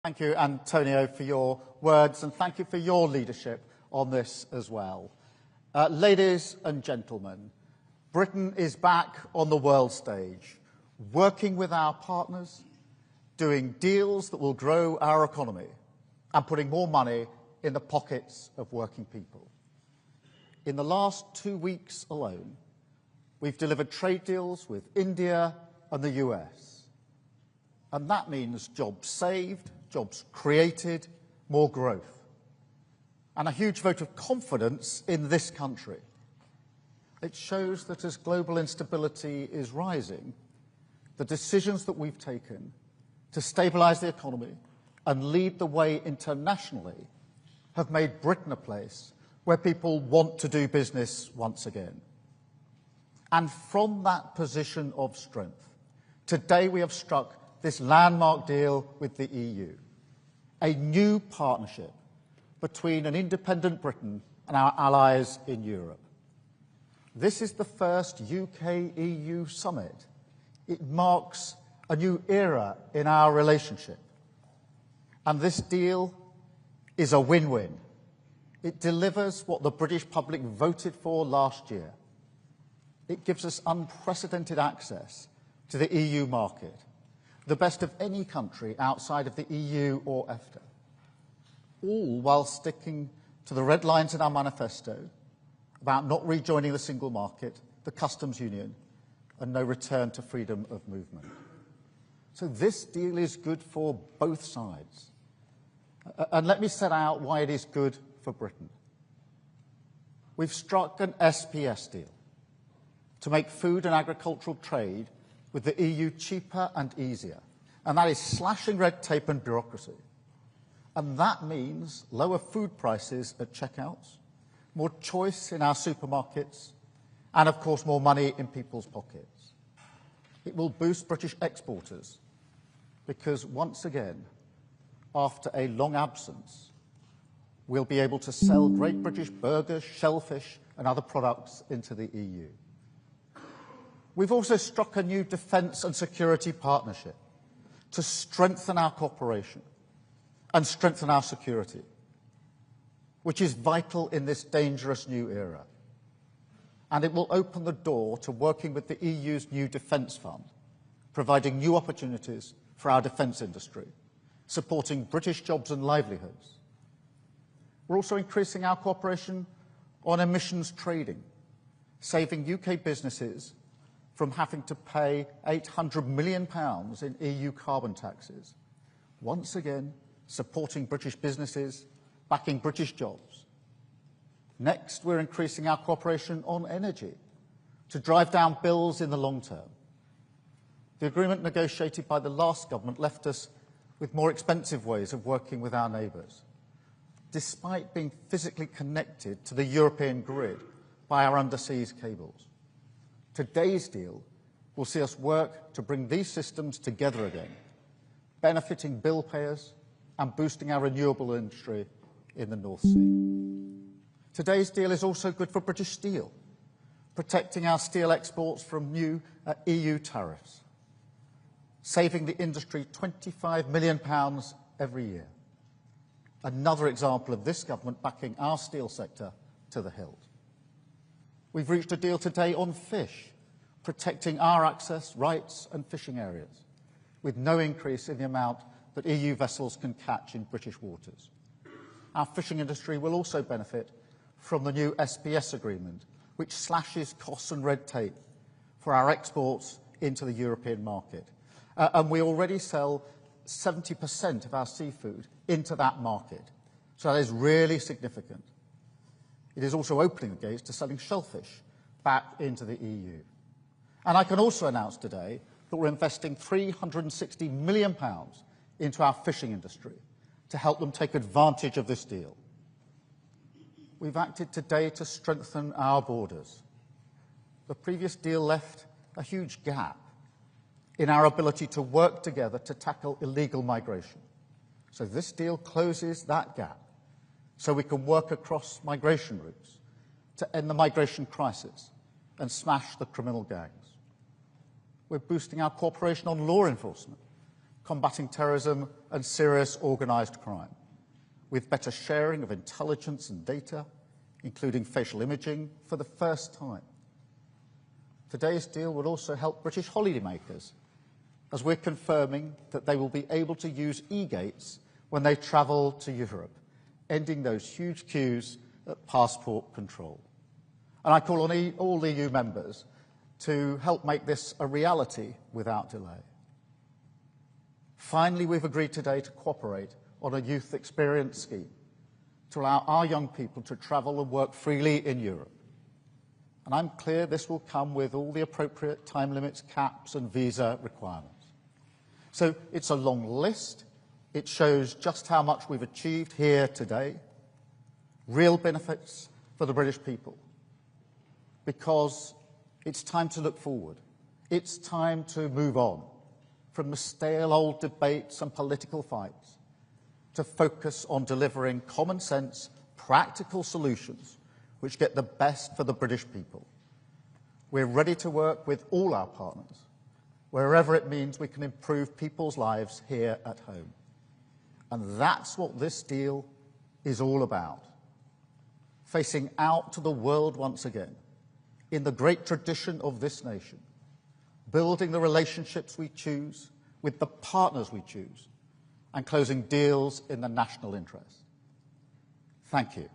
Thank you, Antonio, for your words, and thank you for your leadership on this as well. Ladies and gentlemen, Britain is back on the world stage, working with our partners, doing deals that will grow our economy, and putting more money in the pockets of working people. In the last 2 weeks alone, we've delivered trade deals with India and the US. And that means jobs saved, jobs created, more growth, and a huge vote of confidence in this country. It shows that as global instability is rising, the decisions that we've taken to stabilise the economy and lead the way internationally have made Britain a place where people want to do business once again. And from that position of strength, today we have struck this landmark deal with the EU, a new partnership between an independent Britain and our allies in Europe. This is the first UK-EU summit. It marks a new era in our relationship. And this deal is a win-win. It delivers what the British public voted for last year. It gives us unprecedented access to the EU market, the best of any country outside of the EU or EFTA, all while sticking to the red lines in our manifesto about not rejoining the single market, the customs union, and no return to freedom of movement. So this deal is good for both sides. And let me set out why it is good for Britain. We've struck an SPS deal to make food and agricultural trade with the EU cheaper and easier, and that is slashing red tape and bureaucracy. And that means lower food prices at checkouts, more choice in our supermarkets, and of course more money in people's pockets. It will boost British exporters because once again, after a long absence, we'll be able to sell Great British burgers, shellfish and other products into the EU. We've also struck a new defence and security partnership to strengthen our cooperation and strengthen our security, which is vital in this dangerous new era. And it will open the door to working with the EU's new defence fund, providing new opportunities for our defence industry, supporting British jobs and livelihoods. We're also increasing our cooperation on emissions trading, saving UK businesses from having to pay £800 million in EU carbon taxes, once again supporting British businesses, backing British jobs. Next, we're increasing our cooperation on energy to drive down bills in the long term. The agreement negotiated by the last government left us with more expensive ways of working with our neighbours, despite being physically connected to the European grid by our underseas cables. Today's deal will see us work to bring these systems together again, benefiting bill payers and boosting our renewable industry in the North Sea. Today's deal is also good for British steel, protecting our steel exports from new EU tariffs, saving the industry £25 million every year. Another example of this government backing our steel sector to the hilt. We've reached a deal today on fish, protecting our access rights and fishing areas, with no increase in the amount that EU vessels can catch in British waters. Our fishing industry will also benefit from the new SPS agreement, which slashes costs and red tape for our exports into the European market. And we already sell 70% of our seafood into that market. So that is really significant. It is also opening the gates to selling shellfish back into the EU. And I can also announce today that we're investing £360 million into our fishing industry to help them take advantage of this deal. We've acted today to strengthen our borders. The previous deal left a huge gap in our ability to work together to tackle illegal migration. So this deal closes that gap so we can work across migration routes to end the migration crisis and smash the criminal gangs. We're boosting our cooperation on law enforcement, combating terrorism and serious organised crime, with better sharing of intelligence and data, including facial imaging, for the first time. Today's deal will also help British holidaymakers, as we're confirming that they will be able to use e-gates when they travel to Europe, ending those huge queues at passport control. And I call on all EU members to help make this a reality without delay. Finally, we've agreed today to cooperate on a youth experience scheme to allow our young people to travel and work freely in Europe. And I'm clear this will come with all the appropriate time limits, caps and visa requirements. So it's a long list. It shows just how much we've achieved here today. Real benefits for the British people. Because it's time to look forward. It's time to move on from the stale old debates and political fights to focus on delivering common sense, practical solutions which get the best for the British people. We're ready to work with all our partners, wherever it means we can improve people's lives here at home. And that's what this deal is all about. Facing out to the world once again, in the great tradition of this nation, building the relationships we choose with the partners we choose, and closing deals in the national interest. Thank you.